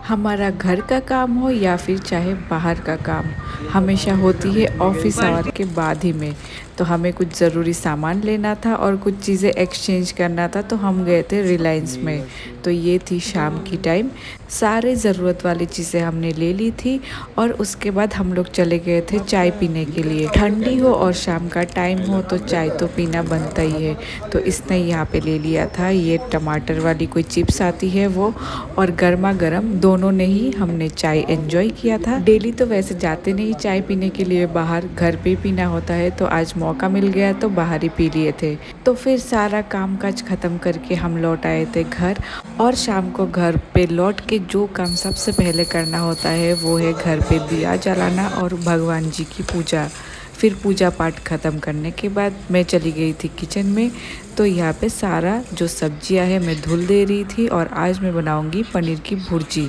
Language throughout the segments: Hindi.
हमारा घर का काम हो या फिर चाहे बाहर का काम, हमेशा होती है ऑफिस आवर के बाद ही में। तो हमें कुछ ज़रूरी सामान लेना था और कुछ चीज़ें एक्सचेंज करना था, तो हम गए थे रिलायंस में। तो ये थी शाम की टाइम, सारे ज़रूरत वाली चीज़ें हमने ले ली थी और उसके बाद हम लोग चले गए थे चाय पीने के लिए। ठंडी हो और शाम का टाइम हो तो चाय तो पीना बनता ही है। तो इसने यहाँ पे ले लिया था ये टमाटर वाली कोई चिप्स आती है वो, और गर्मा गर्म दोनों ने ही हमने चाय एंजॉय किया था। डेली तो वैसे जाते नहीं चाय पीने के लिए बाहर, घर पे ही पीना होता है, तो आज मौका मिल गया तो बाहर ही पी लिए थे। तो फिर सारा काम काज खत्म करके हम लौट आए थे घर। और शाम को घर पे लौट के जो काम सबसे पहले करना होता है वो है घर पे दिया जलाना और भगवान जी की पूजा। फिर पूजा पाठ ख़त्म करने के बाद मैं चली गई थी किचन में। तो यहाँ पे सारा जो सब्जियां है मैं धुल दे रही थी और आज मैं बनाऊंगी पनीर की भुर्जी।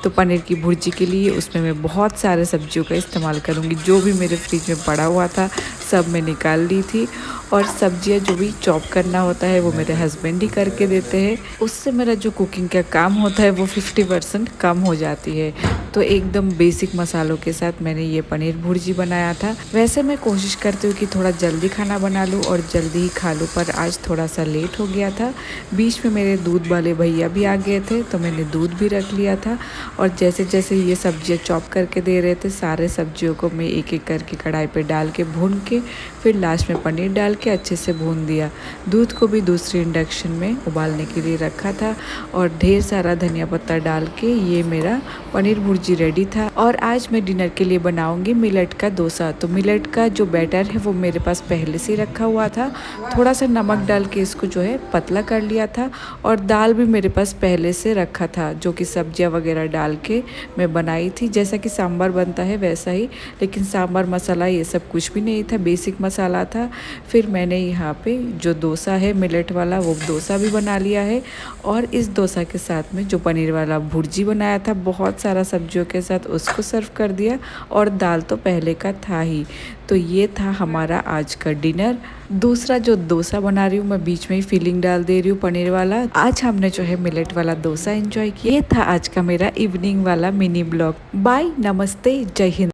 तो पनीर की भुर्जी के लिए उसमें मैं बहुत सारे सब्जियों का इस्तेमाल करूँगी। जो भी मेरे फ्रिज में पड़ा हुआ था सब मैं निकाल ली थी। और सब्जियां जो भी चॉप करना होता है वो मेरे हस्बैंड ही करके देते हैं। उससे मेरा जो कुकिंग का काम होता है वो 50% कम हो जाती है। तो एकदम बेसिक मसालों के साथ मैंने ये पनीर भुर्जी बनाया था। वैसे मैं कोशिश करती हूँ कि थोड़ा जल्दी खाना बना लूँ और जल्दी ही खा लूँ, पर आज थोड़ा सा लेट हो गया था। बीच में मेरे दूध वाले भैया भी आ गए थे तो मैंने दूध भी रख लिया था। और जैसे जैसे ये सब्जियां चॉप करके दे रहे थे, सारे सब्जियों को मैं एक एक करके कढ़ाई पे डाल के भून के फिर लास्ट में पनीर डाल के अच्छे से भून दिया। दूध को भी दूसरी इंडक्शन में उबालने के लिए रखा था और ढेर सारा धनिया पत्ता डाल के ये मेरा पनीर भुर्जी रेडी था। और आज मैं डिनर के लिए बनाऊंगी मिलेट का डोसा। तो मिलेट का जो बैटर है वो मेरे पास पहले से रखा हुआ था, थोड़ा सा नमक डाल के इसको जो है पतला कर लिया था। और दाल भी मेरे पास पहले से रखा था जो कि सब्जियां वगैरह डाल के मैं बनाई थी, जैसा कि सांभर बनता है वैसा ही। लेकिन सांभर मसाला ये सब कुछ भी नहीं था, बेसिक मसाला था। फिर मैंने यहाँ पे जो डोसा है मिलेट वाला वो डोसा भी बना लिया है। और इस डोसा के साथ में जो पनीर वाला भुर्जी बनाया था बहुत सारा सब्जियों के साथ, उसको सर्व कर दिया। और दाल तो पहले का था ही। तो ये था हमारा आज का डिनर। दूसरा जो डोसा बना रही हूँ मैं, बीच में ही फिलिंग डाल दे रही हूँ पनीर वाला। आज हमने जो है मिलेट वाला डोसा एंजॉय किया। ये था आज का मेरा इवनिंग वाला मिनी ब्लॉग। बाय, नमस्ते, जय हिंद।